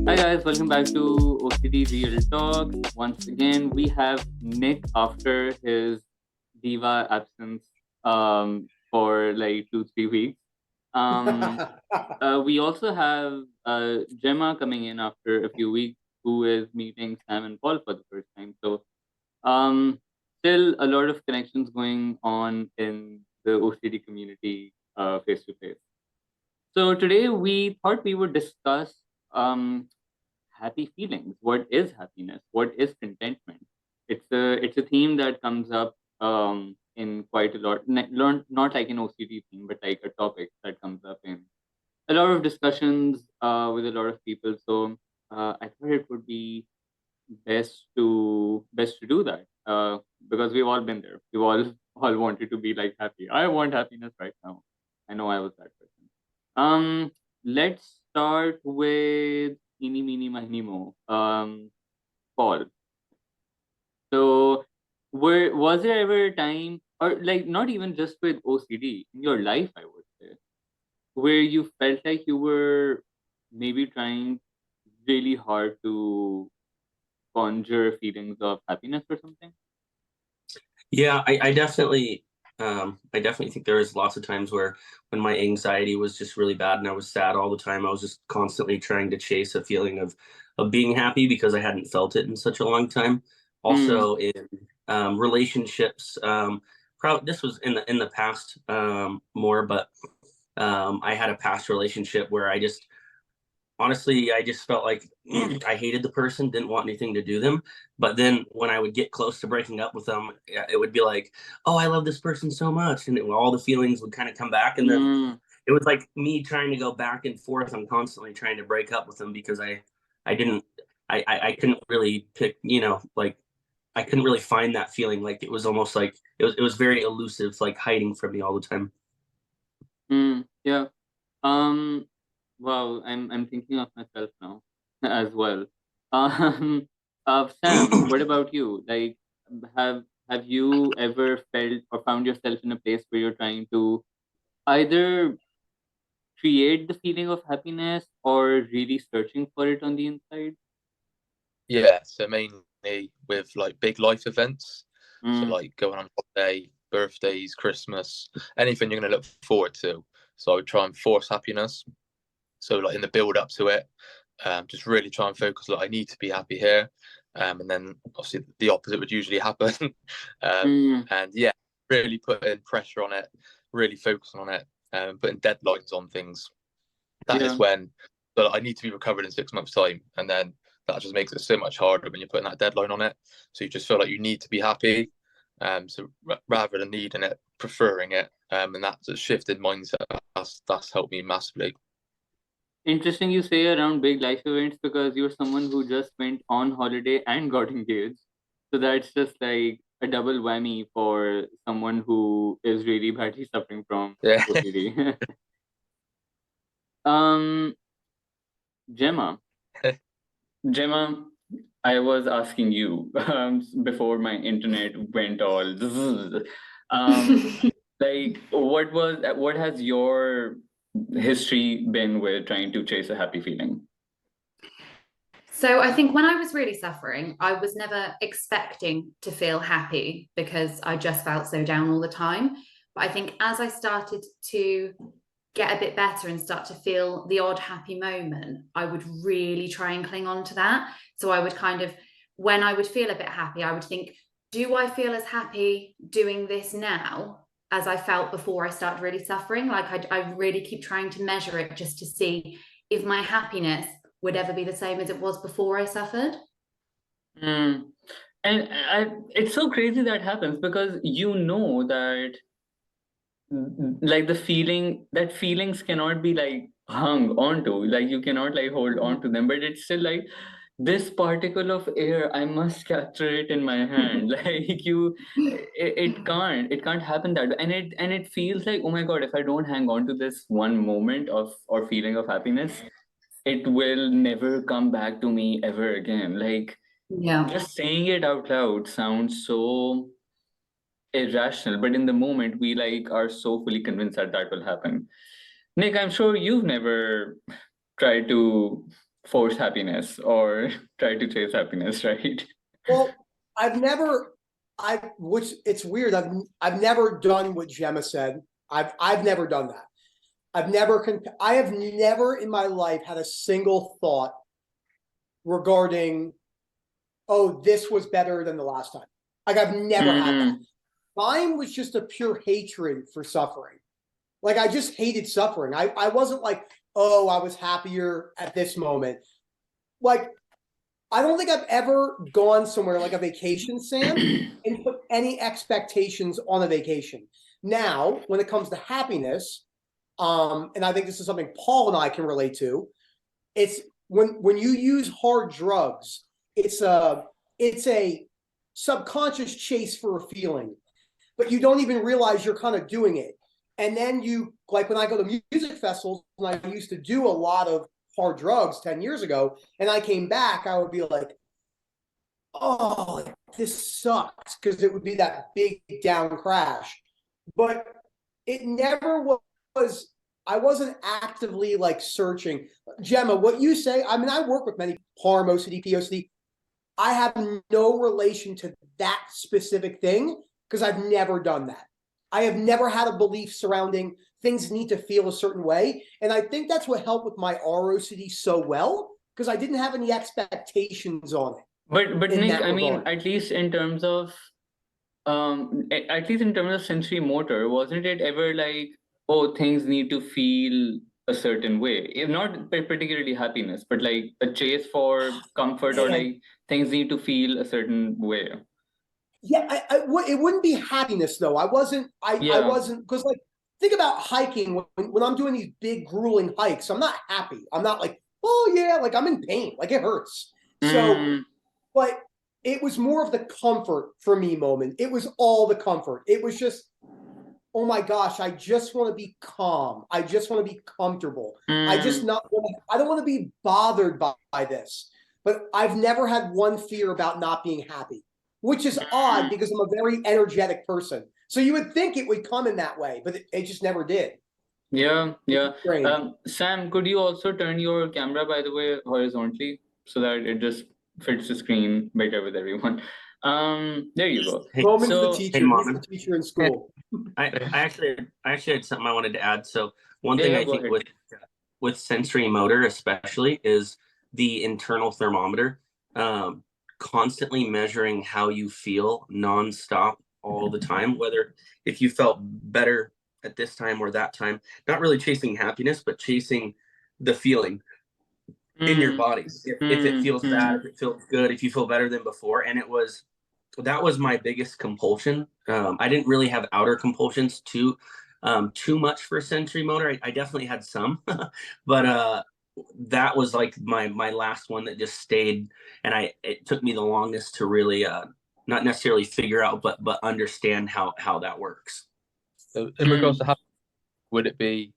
Hi guys, welcome back to OCD Real Talks. Once again, we have Nick after his diva absence for like 2-3 weeks. Um, we also have Gemma coming in after a few weeks, who is meeting Sam and Paul for the first time. So um, still a lot of connections going on in the OCD community face to face. So today we thought we would discuss um, happy feelings. What is happiness? What is contentment? It's a theme that comes up in quite a lot. Not like an OCD theme, but like a topic that comes up in a lot of discussions with a lot of people. So I thought it would be best to do that because we've all been there. We've all wanted to be like happy. I want happiness right now. I know I was that person. Let's start with eeny, meeny, miny, mo. Paul. So, was there ever a time, or like not even just with OCD in your life, I would say, where you felt like you were maybe trying really hard to conjure feelings of happiness or something? Yeah, I definitely think there is lots of times where when my anxiety was just really bad and I was sad all the time, I was just constantly trying to chase a feeling of being happy because I hadn't felt it in such a long time. Mm, Also in relationships, this was in the past more, but I had a past relationship where I just felt like I hated the person, didn't want anything to do them. But then when I would get close to breaking up with them, it would be like, oh, I love this person so much. And all the feelings would kind of come back. And then mm, it was like me trying to go back and forth. I'm constantly trying to break up with them because I didn't, I couldn't really pick, like I couldn't really find that feeling. Like it was almost like it was very elusive, like hiding from me all the time. yeah. Um, wow, I'm thinking of myself now as well. Um, Sam, what about you? Like, have have you ever felt or found yourself in a place where you're trying to either create the feeling of happiness or really searching for it on the inside? Yeah, so mainly with like big life events. So Mm, like going on holiday, birthdays, Christmas, anything you're gonna look forward to. So I would try and force happiness. So like in the build up to it, just really try and focus like I need to be happy here. And then obviously the opposite would usually happen. mm, And yeah, really putting pressure on it, really focusing on it, putting deadlines on things. That is yeah. when but I need to be recovered in 6 months' time. And then that just makes it so much harder when you're putting that deadline on it. So you just feel like you need to be happy. So rather than needing it, preferring it. And that's a shifted mindset. That's helped me massively. Interesting you say around big life events because you're someone who just went on holiday and got engaged. So that's just like a double whammy for someone who is really badly suffering from Yeah. OCD. um, Gemma, Gemma, I was asking you before my internet went all. Um, like, what has your history been with trying to chase a happy feeling? So I think when I was really suffering, I was never expecting to feel happy because I just felt so down all the time. But I think as I started to get a bit better and start to feel the odd happy moment, I would really try and cling on to that. So I would kind of, when I would feel a bit happy, I would think, do I feel as happy doing this now as I felt before I started really suffering? Like I really keep trying to measure it just to see if my happiness would ever be the same as it was before I suffered. Mm. And it's so crazy that happens because you know that like the feeling that feelings cannot be like hung onto, like you cannot like hold on to them, but it's still like this particle of air, I must capture it in my hand. Like it can't happen that way. And it feels like, oh my god, if I don't hang on to this one moment of or feeling of happiness, it will never come back to me ever again. Like Yeah. just saying it out loud sounds so irrational, but in the moment we like are so fully convinced that that will happen. Nick, I'm sure you've never tried to force happiness or try to chase happiness, right? Well, which it's weird. I've never done what Gemma said. I've never done that. I have never in my life had a single thought regarding, oh, this was better than the last time. Like I've never had that. Mine was just a pure hatred for suffering. Like I just hated suffering. I wasn't like, oh, I was happier at this moment. Like, I don't think I've ever gone somewhere like a vacation, Sam, and put any expectations on a vacation. Now, when it comes to happiness, and I think this is something Paul and I can relate to, it's when you use hard drugs, it's a subconscious chase for a feeling, but you don't even realize you're kind of doing it. And then you, like when I go to music festivals, and I used to do a lot of hard drugs 10 years ago, and I came back, I would be like, oh, this sucks, because it would be that big down crash. But it never was, I wasn't actively like searching. Gemma, what you say, I mean, I work with many harm, OCD, POCD. I have no relation to that specific thing because I've never done that. I have never had a belief surrounding things need to feel a certain way. And I think that's what helped with my ROCD so well, because I didn't have any expectations on it. But Nick, I mean, at least in terms of sensory motor, wasn't it ever like, oh, things need to feel a certain way? Not particularly happiness, but like a chase for comfort, or like things need to feel a certain way. Yeah, it wouldn't be happiness though. I wasn't, because like, think about hiking. When I'm doing these big grueling hikes, I'm not happy. I'm not like, oh yeah, like I'm in pain, like it hurts. So, but it was more of the comfort for me moment. It was all the comfort. It was just, oh my gosh, I just want to be calm. I just want to be comfortable. I don't want to be bothered by this. But I've never had one fear about not being happy, which is odd because I'm a very energetic person. So you would think it would come in that way, but it just never did. Yeah. Sam, could you also turn your camera, by the way, horizontally so that it just fits the screen better with everyone? There you go. Roman's the teacher. He's the teacher in school. I actually had something I wanted to add. So one thing I think with sensory motor especially is the internal thermometer. Constantly measuring how you feel nonstop all the time, whether if you felt better at this time or that time, not really chasing happiness, but chasing the feeling in your body. If it feels bad, if it feels good, if you feel better than before. And that was my biggest compulsion. I didn't really have outer compulsions too much for sensory motor. I definitely had some, but that was like my last one that just stayed, and it took me the longest to really not necessarily figure out, but understand how that works. So in regards to happiness, would it be,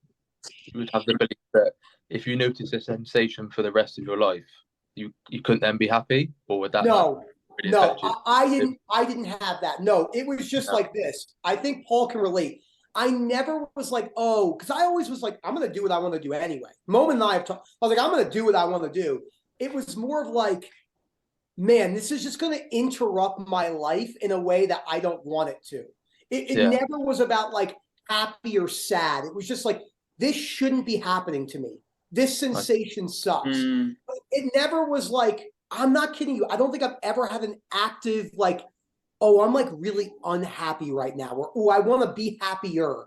you would have the belief that if you notice a sensation for the rest of your life, you couldn't then be happy, or would that I didn't have that. No, it was just like this. I think Paul can relate. I never was like, oh, because I always was like, I'm going to do what I want to do anyway. Moment and I have talked, I was like, I'm going to do what I want to do. It was more of like, man, this is just going to interrupt my life in a way that I don't want it to. It never was about like happy or sad. It was just like, this shouldn't be happening to me. This sensation sucks. But it never was like, I'm not kidding you. I don't think I've ever had an active like, oh, I'm like really unhappy right now, or oh, I want to be happier.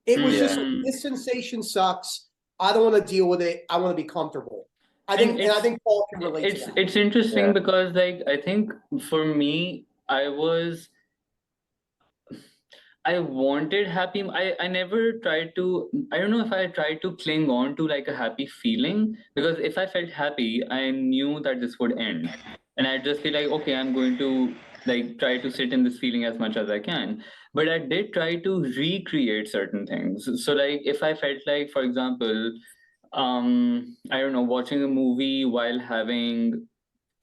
It was just like, this sensation sucks. I don't want to deal with it. I want to be comfortable. I think Paul can relate to that. It's interesting because like I think for me, I wanted happy. I never tried to, I don't know if I tried to cling on to like a happy feeling, because if I felt happy, I knew that this would end. And I'd just be like, okay, I'm going to like try to sit in this feeling as much as I can. But I did try to recreate certain things. So like if I felt like, for example, I don't know, watching a movie while having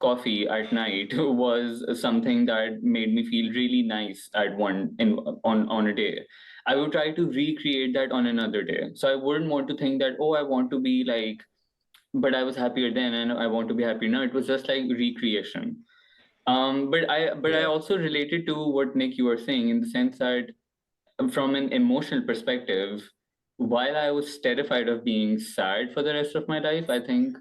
coffee at night was something that made me feel really nice on a day. I would try to recreate that on another day. So I wouldn't want to think that, oh, I want to be like but I was happier then and I want to be happy now. It was just like recreation. But I also related to what Nick you were saying, in the sense that from an emotional perspective, while I was terrified of being sad for the rest of my life, I think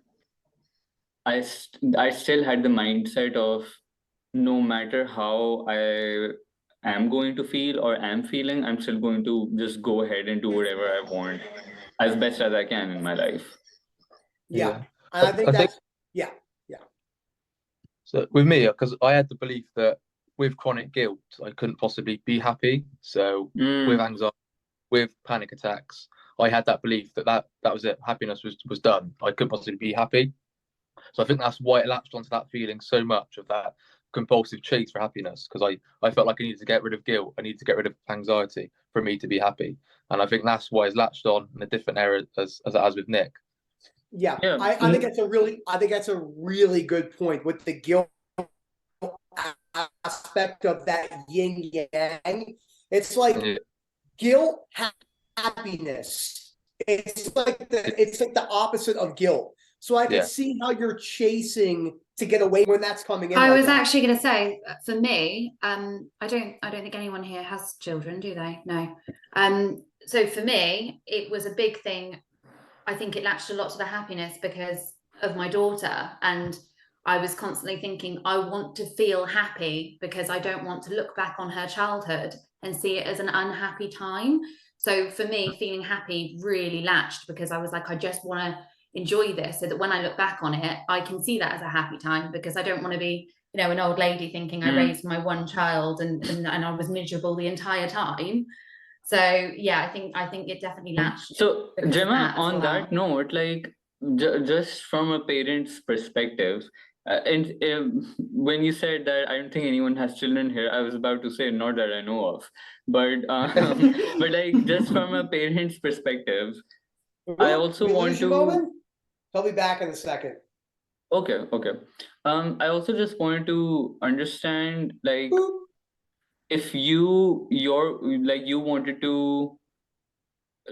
I still had the mindset of, no matter how I am going to feel or am feeling, I'm still going to just go ahead and do whatever I want as best as I can in my life. Yeah. And I think that's, yeah. So with me, because I had the belief that with chronic guilt, I couldn't possibly be happy. So with anxiety, with panic attacks, I had that belief that was it. Happiness was done. I couldn't possibly be happy. So I think that's why it latched onto that feeling so much, of that compulsive chase for happiness, because I felt like I needed to get rid of guilt. I needed to get rid of anxiety for me to be happy. And I think that's why it's latched on in a different area as it has with Nick. Yeah. I think that's a really good point with the guilt aspect of that yin yang. It's like guilt, happiness. It's like the opposite of guilt. So I can see how you're chasing to get away when that's coming in. I was actually going to say, for me, I don't think anyone here has children, do they? No. So for me, it was a big thing. I think it latched a lot to the happiness because of my daughter, and I was constantly thinking, I want to feel happy because I don't want to look back on her childhood and see it as an unhappy time. So for me, feeling happy really latched because I was like, I just want to enjoy this so that when I look back on it, I can see that as a happy time, because I don't want to be, you know, an old lady thinking I raised my one child and I was miserable the entire time. So yeah, I think it definitely latched. So Gemma, on that note, like just from a parent's perspective, and when you said that I don't think anyone has children here, I was about to say not that I know of, but but like just from a parent's perspective, I also want to. He'll be back in a second. Okay. I also just wanted to understand, like, if you wanted to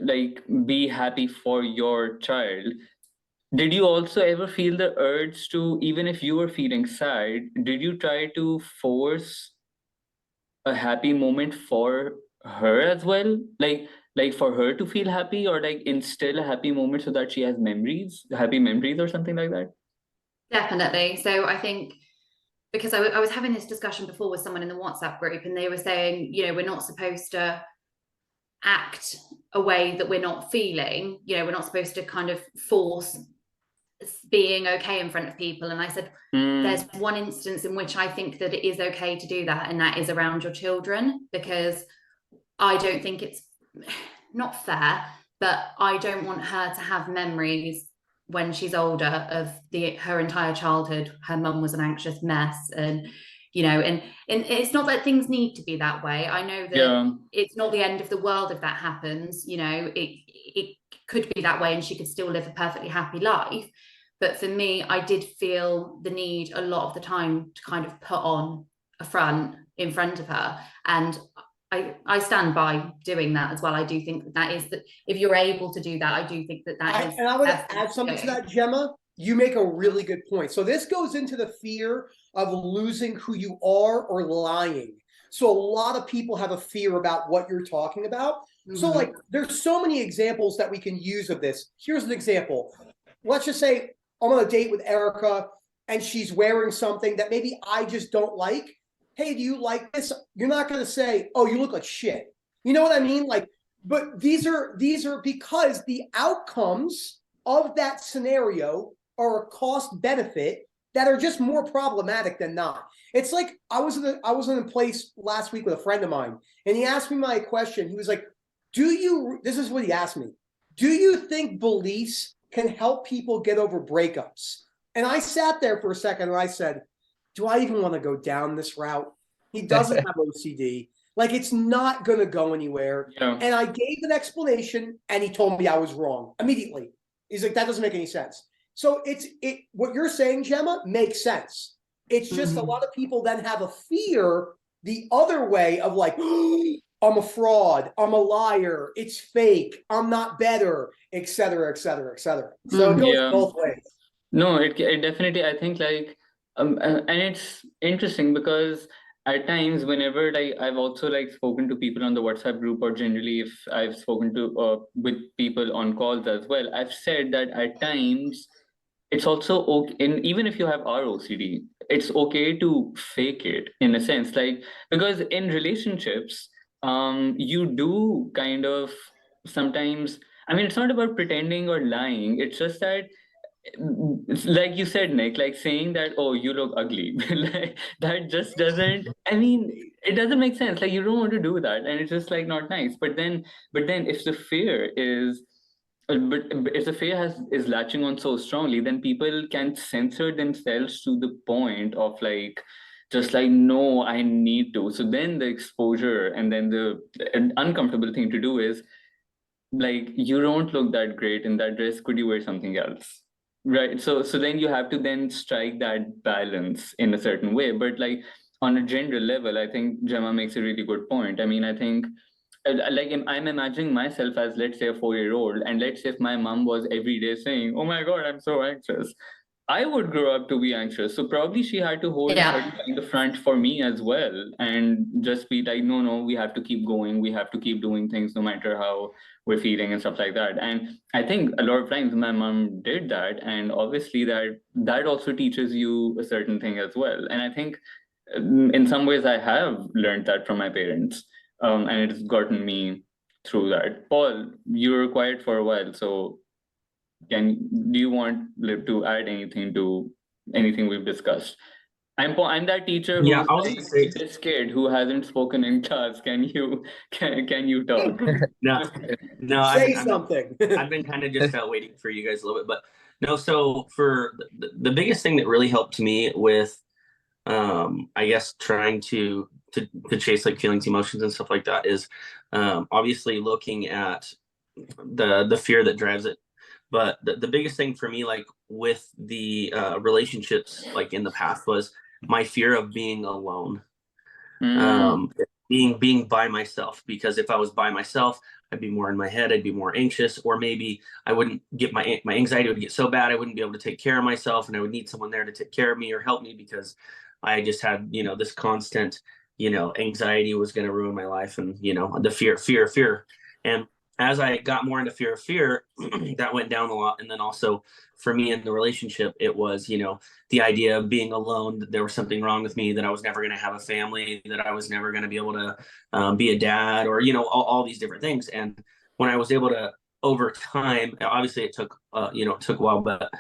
like be happy for your child, did you also ever feel the urge to, even if you were feeling sad, did you try to force a happy moment for her as well, like for her to feel happy, or like instill a happy moment so that she has happy memories or something like that? Definitely. So I think, because I was having this discussion before with someone in the WhatsApp group, and they were saying, you know, we're not supposed to act a way that we're not feeling, you know, we're not supposed to kind of force being okay in front of people. And I said, there's one instance in which I think that it is okay to do that, and that is around your children, because I don't think it's not fair, but I don't want her to have memories when she's older of her entire childhood. Her mum was an anxious mess, and you know, and it's not that things need to be that way. I know that it's not the end of the world if that happens. You know, it could be that way, and she could still live a perfectly happy life. But for me, I did feel the need a lot of the time to kind of put on a front in front of her, and I stand by doing that as well. I do think that is that if you're able to do that, I do think that is. And I want to add something to that, Gemma. You make a really good point. So this goes into the fear of losing who you are or lying. So a lot of people have a fear about what you're talking about. So like there's so many examples that we can use of this. Here's an example. Let's just say I'm on a date with Erica and she's wearing something that maybe I just don't like. Hey, do you like this? You're not going to say, oh, you look like shit. You know what I mean? Like, but these are because the outcomes of that scenario are a cost benefit that are just more problematic than not. It's like I was in a place last week with a friend of mine, and he asked me my question. He was like, this is what he asked me. Do you think beliefs can help people get over breakups? And I sat there for a second and I said, do I even want to go down this route? He doesn't have OCD. Like, it's not going to go anywhere. Yeah. And I gave an explanation and he told me I was wrong immediately. He's like, that doesn't make any sense. So what you're saying, Gemma, makes sense. It's just a lot of people then have a fear the other way of like, I'm a fraud, I'm a liar, it's fake, I'm not better, etc., etc., etc. So it goes Yeah. both ways. No, it definitely, I think like, and it's interesting because at times, whenever like I've also like spoken to people on the WhatsApp group, or generally if I've spoken to with people on calls as well, I've said that at times it's also okay, and even if you have ROCD, it's okay to fake it in a sense, like, because in relationships, you do kind of sometimes. I mean, it's not about pretending or lying. It's just that, it's like you said, Nick, like saying that, oh, you look ugly, like that just doesn't, I mean, it doesn't make sense. Like, you don't want to do that, and it's just like not nice. But then if the fear is, but if the fear is latching on so strongly, then people can censor themselves to the point of like, just like, no, I need to. So then the exposure, and then the uncomfortable thing to do is, like, you don't look that great in that dress, could you wear something else, right? So then you have to then strike that balance in a certain way. But like, on a general level, I think Gemma makes a really good point. I mean, I think, like, I'm imagining myself as, let's say, a 4-year-old, and let's say if my mom was every day saying, oh my god, I'm so anxious, I would grow up to be anxious. So probably she had to hold a certain kind of front for me as well, and just be like, no, no, we have to keep going. We have to keep doing things no matter how we're feeling and stuff like that. And I think a lot of times my mom did that, and obviously that also teaches you a certain thing as well. And I think, in some ways I have learned that from my parents, and it's gotten me through that. Paul, you were quiet for a while, so do you want Liv to add anything to anything we've discussed? I'm that teacher Yeah, who's I was like gonna say this kid who hasn't spoken in class. Can you talk? no, no. Say something. I've been kind of just waiting for you guys a little bit, but no. So for the biggest thing that really helped me with, I guess trying to chase like feelings, emotions, and stuff like that is, obviously looking at the fear that drives it. But the biggest thing for me, like with the relationships, like in the past, was my fear of being alone, being by myself. Because if I was by myself, I'd be more in my head, I'd be more anxious, or maybe I wouldn't get my anxiety would get so bad I wouldn't be able to take care of myself, and I would need someone there to take care of me or help me, because I just had, this constant, anxiety was going to ruin my life, and the fear. And as I got more into fear, that went down a lot. And then also for me in the relationship, it was, the idea of being alone, that there was something wrong with me, that I was never going to have a family, that I was never going to be able to be a dad, or, all these different things. And when I was able to, over time, obviously it took, it took a while, but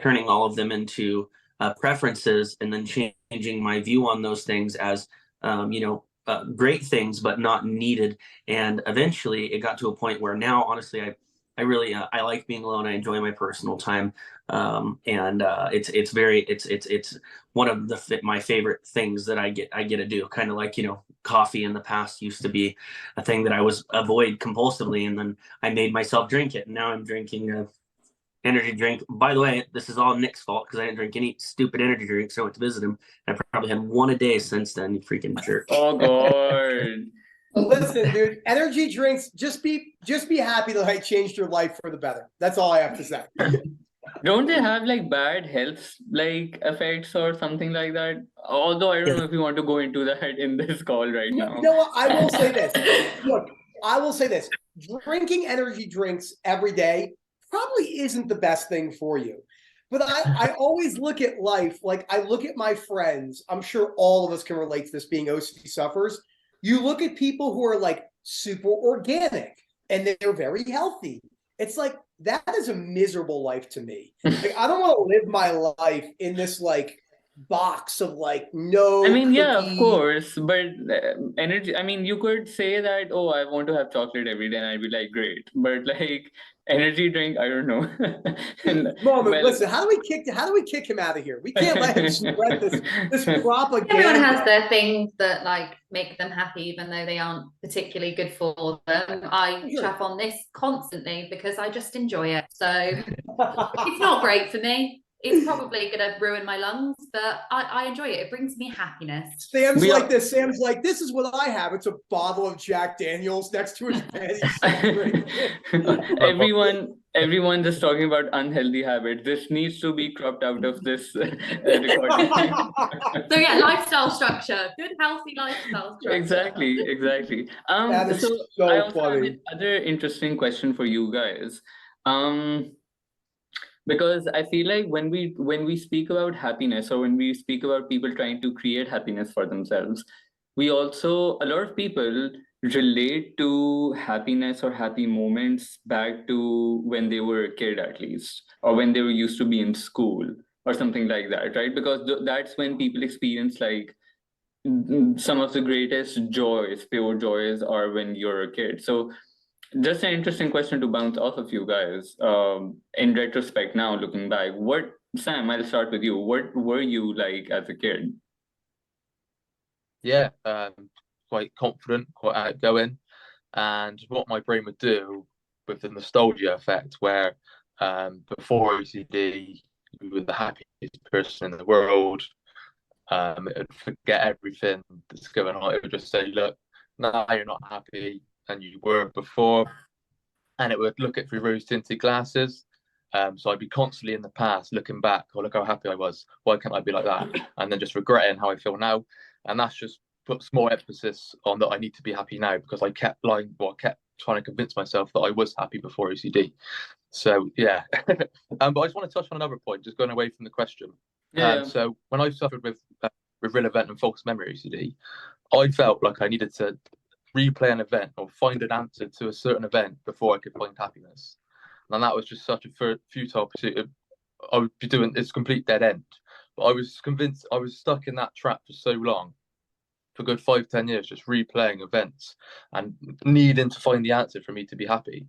turning all of them into preferences, and then changing my view on those things as, great things, but not needed. And eventually it got to a point where now, honestly, I really, I like being alone. I enjoy my personal time. And it's one of my favorite things that I get to do. Kind of like, coffee in the past used to be a thing that I was avoid compulsively. And then I made myself drink it. And now I'm drinking energy drink. By the way, this is all Nick's fault, because I didn't drink any stupid energy drinks. So I went to visit him. I probably had one a day since then. You freaking jerk. Oh god. Listen, dude, energy drinks, just be happy that I changed your life for the better. That's all I have to say. Don't they have like bad health like effects or something like that? Although I don't know if you want to go into that in this call right now. You know what? I will say this. Look, I will say this. Drinking energy drinks every day probably isn't the best thing for you. But I always look at life, like I look at my friends. I'm sure all of us can relate to this, being OCD sufferers. You look at people who are like super organic and they're very healthy. It's like, that is a miserable life to me. Like, I don't want to live my life in this like box of like no I mean, yeah, of cookie. course, but energy, I mean, you could say that, oh, I want to have chocolate every day, and I'd be like, great. But like energy drink, I don't know. Moment, listen, how do we kick him out of here? We can't let him spread this propaganda. Everyone has their things that like make them happy, even though they aren't particularly good for them. I chaff on this constantly because I just enjoy it. So it's not great for me. it's probably going to ruin my lungs, but I enjoy it. It brings me happiness. Sam's like this. Sam's like, this is what I have. It's a bottle of Jack Daniels next to his bed. Everyone just talking about unhealthy habits. This needs to be cropped out of this recording. So yeah, lifestyle structure, good healthy lifestyle structure. Exactly. That is so I also funny. have another interesting question for you guys. Because I feel like when we speak about happiness, or when we speak about people trying to create happiness for themselves, we also, a lot of people relate to happiness or happy moments back to when they were a kid, at least, or when they were used to be in school or something like that, right? Because that's when people experience like some of the greatest joys, pure joys, are when you're a kid. So just an interesting question to bounce off of you guys. In retrospect, now looking back, Sam, I'll start with you. What were you like as a kid? Yeah, quite confident, quite outgoing, and what my brain would do with the nostalgia effect, where before OCD, you were the happiest person in the world. It would forget everything that's going on. It would just say, look, now you're not happy and you were before. And it would look at through rose-tinted glasses. So I'd be constantly in the past looking back, oh, look how happy I was. Why can't I be like that? And then just regretting how I feel now. And that's just puts more emphasis on that I need to be happy now, because I kept kept trying to convince myself that I was happy before OCD. So yeah. But I just want to touch on another point, just going away from the question. So when I suffered with real event and false memory OCD, I felt like I needed to replay an event or find an answer to a certain event before I could find happiness. And that was just such a futile pursuit. I would be doing this complete dead end. But I was convinced I was stuck in that trap for so long, for a good 5-10 years, just replaying events and needing to find the answer for me to be happy.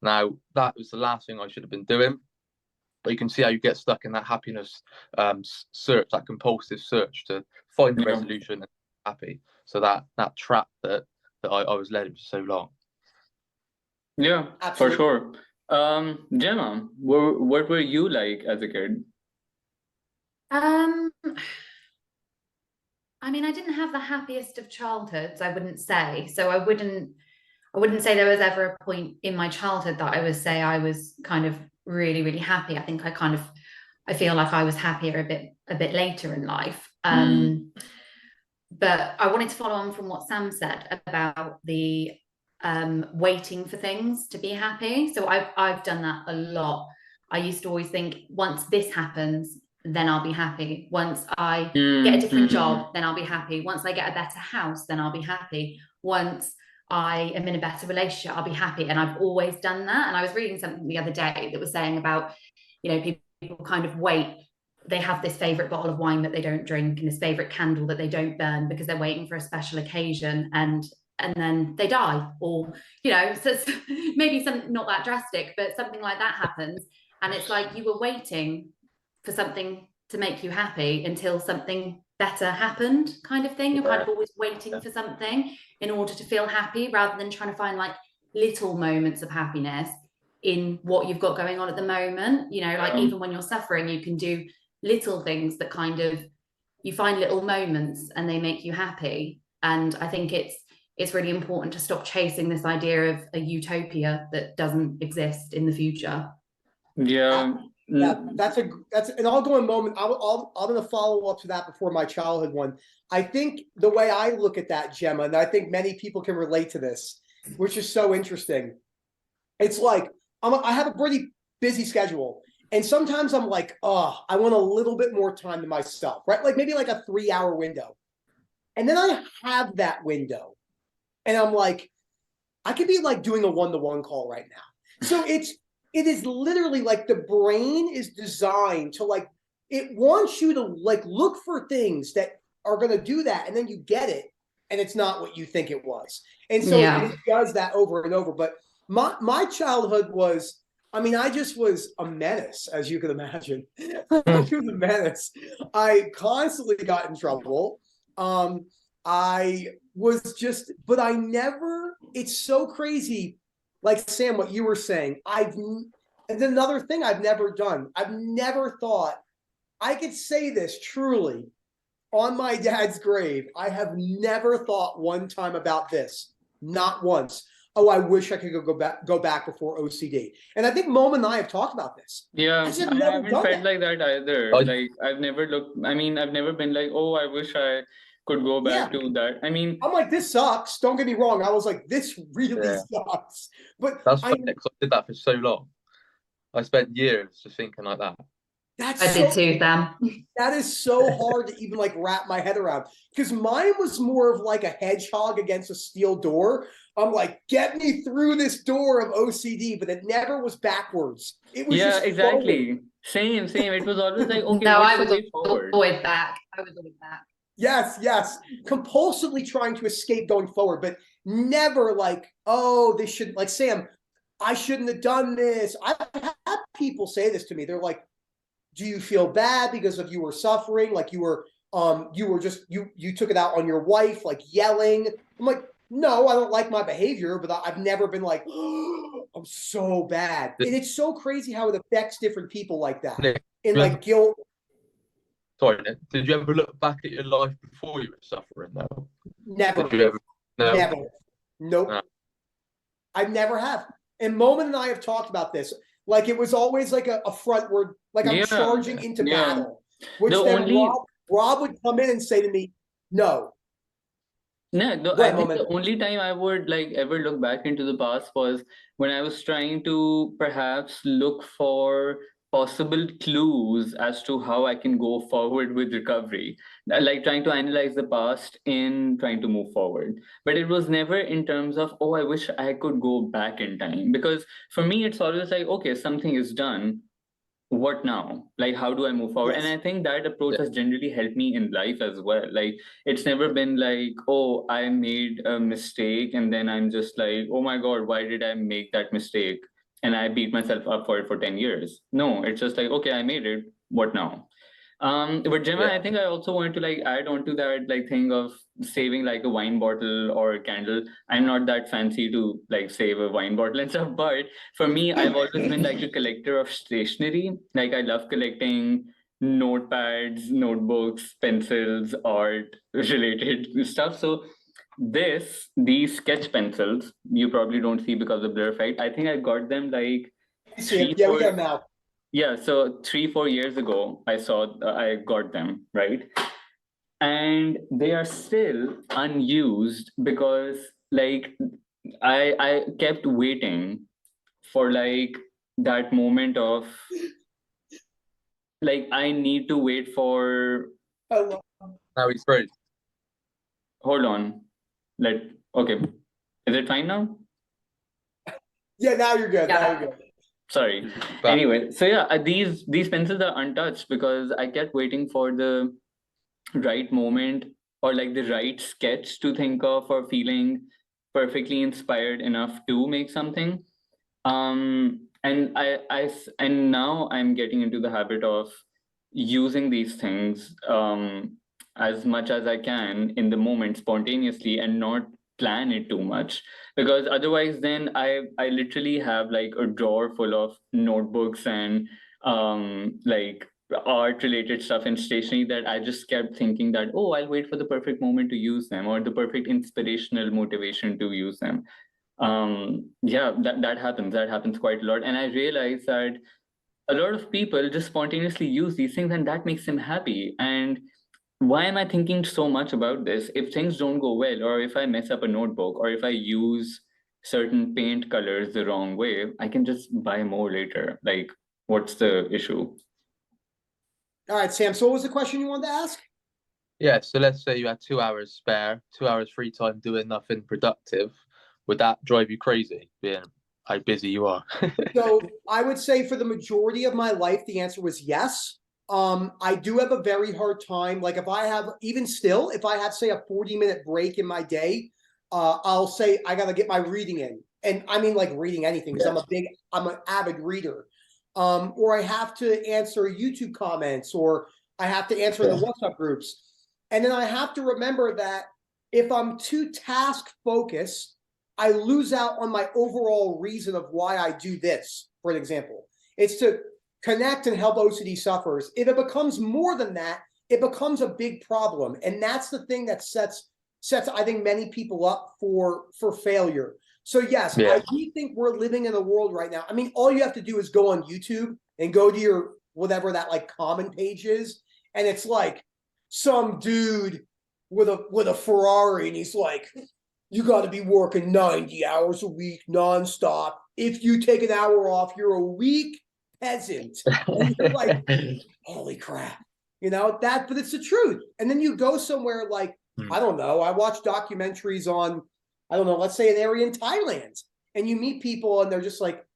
Now, that was the last thing I should have been doing. But you can see how you get stuck in that happiness search, that compulsive search to find the resolution and be happy. So that trap that I was led in for so long. Yeah, absolutely. For sure. Gemma, what were you like as a kid? I mean, I didn't have the happiest of childhoods, I wouldn't say. So I wouldn't say there was ever a point in my childhood that I would say I was kind of really, really happy. I think I feel like I was happier a bit later in life. But I wanted to follow on from what Sam said about the waiting for things to be happy. So I've done that a lot. I used to always think, once this happens, then I'll be happy. Once I get a different job, then I'll be happy. Once I get a better house, then I'll be happy. Once I am in a better relationship, I'll be happy. And I've always done that. And I was reading something the other day that was saying about, people kind of wait. They have this favorite bottle of wine that they don't drink and this favorite candle that they don't burn because they're waiting for a special occasion, and then they die, or so maybe something not that drastic, but something like that happens, and it's like you were waiting for something to make you happy until something better happened, kind of thing. You're kind of always waiting for something in order to feel happy, rather than trying to find like little moments of happiness in what you've got going on at the moment. Like even when you're suffering, you can do little things that kind of, you find little moments and they make you happy. And I think it's really important to stop chasing this idea of a utopia that doesn't exist in the future. Yeah, that's an ongoing moment. I'm going to follow up to that before my childhood one. I think the way I look at that, Gemma, and I think many people can relate to this, which is so interesting. It's like I have a pretty busy schedule. And sometimes I'm like, oh, I want a little bit more time to myself, right? Like maybe like a 3-hour window. And then I have that window. And I'm like, I could be like doing a one-to-one call right now. So it is literally like the brain is designed to like, it wants you to like look for things that are going to do that. And then you get it. And it's not what you think it was. And so it does that over and over. But my childhood was, I just was a menace, as you can imagine. I was a menace. I constantly got in trouble. I was just, but I never, it's so crazy. Like Sam, what you were saying, and another thing I've never done. I've never thought I could say this truly on my dad's grave. I have never thought one time about this, not once. Oh, I wish I could go back before OCD. And I think Mom and I have talked about this. Yeah, I just I never haven't done felt that. like that either. Oh. Like I've never looked. I mean, I've never been like, oh, I wish I could go back Yeah. to that. I mean, I'm like, this sucks. Don't get me wrong. I was like, this really Yeah. sucks. But That's funny, 'cause I did that for so long. I spent years just thinking like that. that's I did so too, Sam. that is so hard to even like wrap my head around, because mine was more of like a hedgehog against a steel door. I'm like, get me through this door of OCD, but it never was backwards. It was yeah, just exactly. forward. Same. It was always like, okay, No, what's I the was way forward? always back. I was always back. Yes. Compulsively trying to escape going forward, but never like, oh, this should, like, Sam, I shouldn't have done this. I've had people say this to me. They're like, do you feel bad because of you were suffering? Like you were just, you took it out on your wife, like yelling. I'm like, no, I don't like my behavior, but I've never been like, oh, I'm so bad. And it's so crazy how it affects different people like that. Nick, And like guilt. Sorry, Nick, did you ever look back at your life before you were suffering though? Never. Did you ever? No. Never. Nope. No. I never have. And Moment and I have talked about this. Like it was always like a frontward, like I'm charging into battle. Which The then only Rob would come in and say to me, no. No, Go I ahead, think Moment. the only time I would like ever look back into the past was when I was trying to perhaps look for possible clues as to how I can go forward with recovery. Like trying to analyze the past in trying to move forward. But it was never in terms of, oh, I wish I could go back in time. Because for me, it's always like, okay, something is done. What now? Like, how do I move forward? Yes. And I think that approach Yeah. has generally helped me in life as well. Like, it's never been like, oh, I made a mistake and then I'm just like, oh my God, why did I make that mistake? And I beat myself up for it for 10 years. No, it's just like, okay, I made it. What now? But Gemma, Yeah. I think I also wanted to like add on to that like thing of saving like a wine bottle or a candle. I'm not that fancy to like save a wine bottle and stuff, but for me, I've always been like a collector of stationery. Like I love collecting notepads, notebooks, pencils, art related stuff. So these sketch pencils, you probably don't see because of blur effect. I think I got them like Yeah, we got them now. yeah, so 3-4 years ago, I got them, right? And they are still unused because like I kept waiting for like that moment of like I need to wait for Now he's free. hold on. Okay. Is it fine now? Yeah, now you're good. Yeah. Now you're good. Sorry. But Anyway, so yeah, these pencils are untouched because I kept waiting for the right moment or like the right sketch to think of or feeling perfectly inspired enough to make something. And now I'm getting into the habit of using these things as much as I can in the moment spontaneously and not plan it too much, because otherwise then I literally have like a drawer full of notebooks and like art related stuff and stationery that I just kept thinking that, oh, I'll wait for the perfect moment to use them or the perfect inspirational motivation to use them. Yeah, that happens quite a lot, and I realize that a lot of people just spontaneously use these things and that makes them happy. And why am I thinking so much about this? If things don't go well, or if I mess up a notebook, or if I use certain paint colors the wrong way, I can just buy more later. Like, what's the issue? All right, Sam. So what was the question you wanted to ask? yeah, so let's say you had 2 hours spare, 2 hours free time doing nothing productive. Would that drive you crazy, being how busy you are? So I would say for the majority of my life, the answer was yes. I do have a very hard time. Like if I have, even still, if I have, say, a 40-minute break in my day, I'll say I got to get my reading in. And I mean like reading anything because I'm an avid reader. Or I have to answer YouTube comments, or I have to answer in the WhatsApp groups. And then I have to remember that if I'm too task focused, I lose out on my overall reason of why I do this, for an example. It's to connect and help OCD sufferers. If it becomes more than that, it becomes a big problem. And that's the thing that sets, I think, many people up for failure. So yes, I do think we're living in a world right now. I mean, all you have to do is go on YouTube and go to your, whatever that like common page is. And it's like some dude with a Ferrari, and he's like, you got to be working 90 hours a week nonstop. If you take an hour off, you're a weak peasant. And you're like, holy crap, you know that, but it's the truth. And then you go somewhere like, I don't know, I watch documentaries on, I don't know, let's say an area in Thailand, and you meet people and they're just like,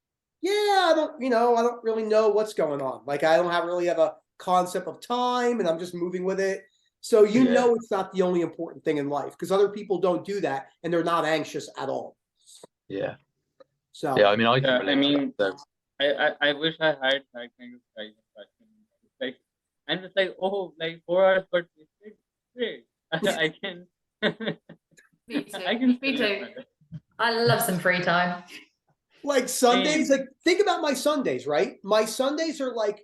yeah, I don't really know what's going on. Like, I don't really have a concept of time, and I'm just moving with it. So know it's not the only important thing in life, because other people don't do that and they're not anxious at all. Yeah. So yeah, I mean, I wish I had that kind of time. Like, I'm just like, oh, like 4 hours, but it's great. I can. Me too. I can. Me too. I love some free time. Like Sundays, like think about my Sundays, right? My Sundays are like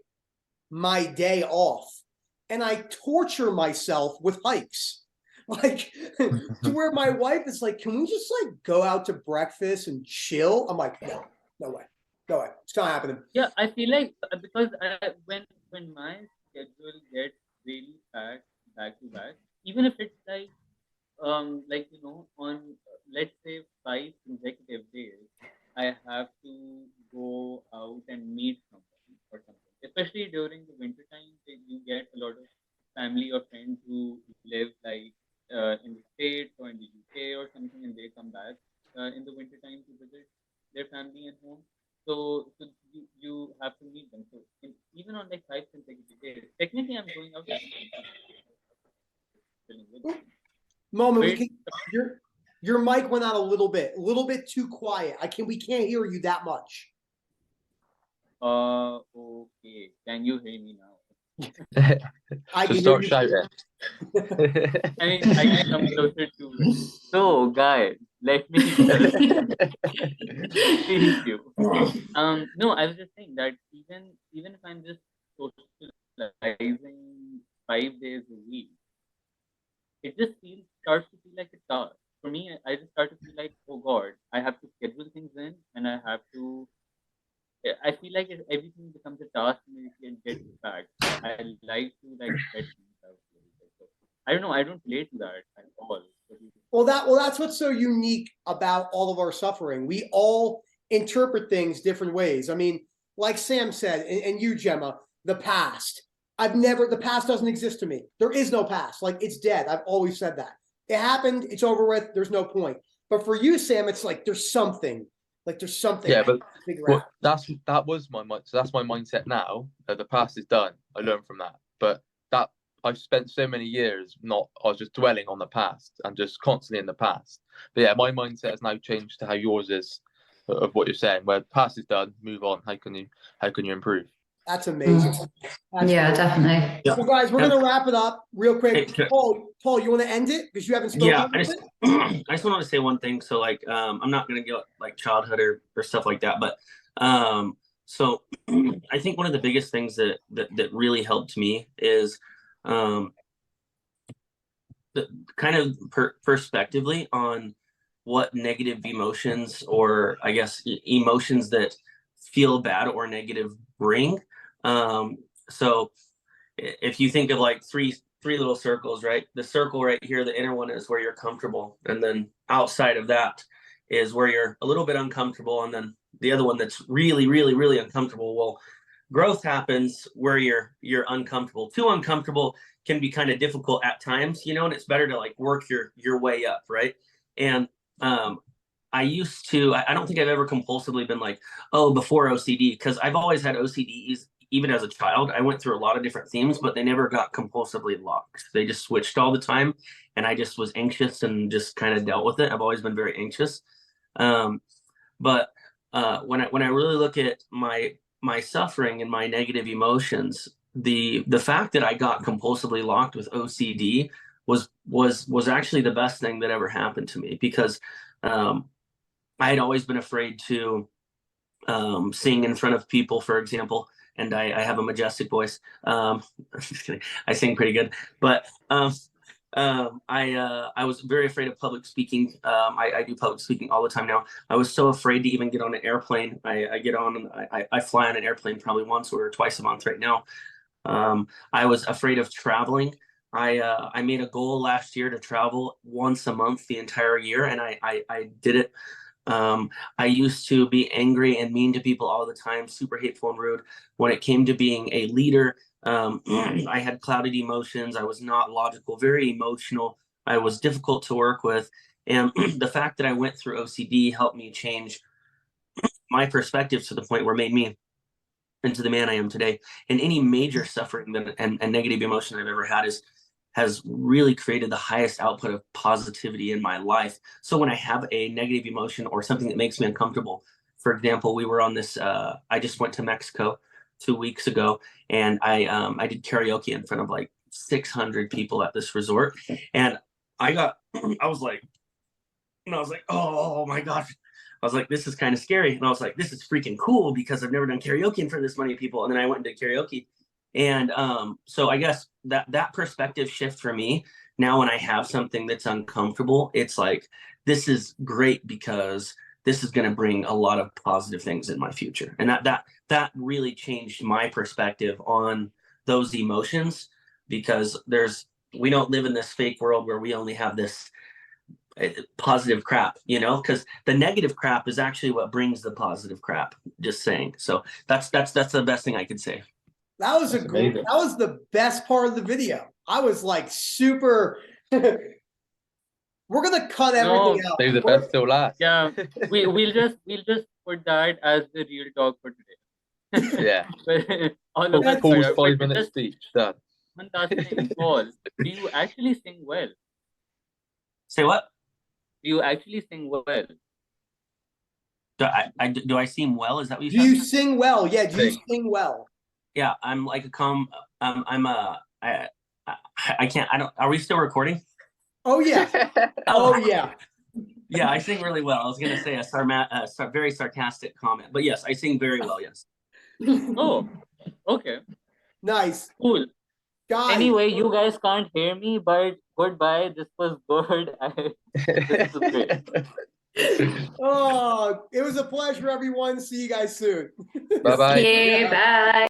my day off, and I torture myself with hikes. Like to where my wife is like, can we just like go out to breakfast and chill? I'm like, no way. It's not happening. Yeah, I feel like because when my schedule gets really packed back to back, even if it's like on let's say 5 consecutive days, I have to go out and meet somebody or something. Especially during the winter time, you get a lot of family or friends who live like in the States or in the UK or something, and they come back in the winter time to visit their family and home. So you have to meet them. So even on like 5 consecutive days, technically I'm going out. Moment, your mic went out a little bit too quiet. We can't hear you that much. Okay. Can you hear me now? I can start shouting. I mean, I can come closer to it. So, guys, let me teach you. No, I was just saying that even if I'm just socializing 5 days a week, it just starts to feel like a task. For me, I just start to feel like, oh God, I have to schedule things in, and I feel like everything becomes a task and it gets back. I like to like spread things out. I don't know. I don't relate to that at all. Well, that's what's so unique about all of our suffering. We all interpret things different ways. I mean, like Sam said, and you, Gemma, the past. The past doesn't exist to me. There is no past. Like, it's dead. I've always said that. It happened. It's over with. There's no point. But for you, Sam, it's like there's something. Like there's something. Yeah, but that was my mind. So that's my mindset now. The past is done. I learned from that. But that I've spent so many years I was just dwelling on the past and just constantly in the past. But yeah, my mindset has now changed to how yours is, of what you're saying, where the past is done, move on. How can you improve? That's amazing. Definitely. Yeah. Well, guys, we're going to wrap it up real quick. Hey, Paul, you want to end it because you haven't spoken? Yeah, I just wanted to say one thing. So, like, I'm not going to get like childhood or stuff like that, but so I think one of the biggest things that really helped me is the kind of perspectively on what negative emotions, or I guess emotions that feel bad or negative, bring. So if you think of like three little circles, right? The circle right here, the inner one, is where you're comfortable. And then outside of that is where you're a little bit uncomfortable. And then the other one that's really, really, really uncomfortable. Well, growth happens where you're uncomfortable. Too uncomfortable can be kind of difficult at times, and it's better to like work your way up, right? And I used to, I don't think I've ever compulsively been like, oh, before OCD, because I've always had OCDs. Even as a child, I went through a lot of different themes, but they never got compulsively locked. They just switched all the time. And I just was anxious and just kind of dealt with it. I've always been very anxious. But when I really look at my suffering and my negative emotions, the fact that I got compulsively locked with OCD was actually the best thing that ever happened to me, because I had always been afraid to sing in front of people, for example. and I have a majestic voice. I'm just kidding. I sing pretty good, but I was very afraid of public speaking. I do public speaking all the time now. I was so afraid to even get on an airplane. I get on and I fly on an airplane probably once or twice a month right now. I was afraid of traveling. I made a goal last year to travel once a month the entire year, and I did it. I used to be angry and mean to people all the time, super hateful and rude. When it came to being a leader, I had clouded emotions. I was not logical, very emotional. I was difficult to work with. And the fact that I went through OCD helped me change my perspective to the point where it made me into the man I am today. And any major suffering and negative emotion I've ever had has really created the highest output of positivity in my life. So when I have a negative emotion or something that makes me uncomfortable, for example, we were on this, I just went to Mexico 2 weeks ago, and I did karaoke in front of like 600 people at this resort. And I was like, oh my gosh. I was like, this is kind of scary. And I was like, this is freaking cool because I've never done karaoke in front of this many people. And then I went and did karaoke. And so I guess that perspective shift for me, now when I have something that's uncomfortable, it's like, this is great because this is going to bring a lot of positive things in my future. And that really changed my perspective on those emotions, because we don't live in this fake world where we only have this positive crap, because the negative crap is actually what brings the positive crap. Just saying. So that's the best thing I could say. That was that was the best part of the video. I was like super. We're gonna cut everything out. Save the best till last. Yeah, we'll just put that as the real talk for today. Yeah. All of us. Paul's 5-minute speech done. One last thing, Paul, do you actually sing well? Say what? Do you actually sing well? Do I seem well? Is that what you said? Do you sing well? Yeah, do you sing well? Yeah, I'm like a I can't, are we still recording? Oh yeah. Oh yeah. Yeah, I sing really well. I was gonna say a very sarcastic comment, but yes, I sing very well. Yes. Oh, okay. Nice. Cool. Guys. Anyway, you guys can't hear me, but goodbye. This was good. This is great. Oh, it was a pleasure, everyone. See you guys soon. Bye-bye. Yeah, bye.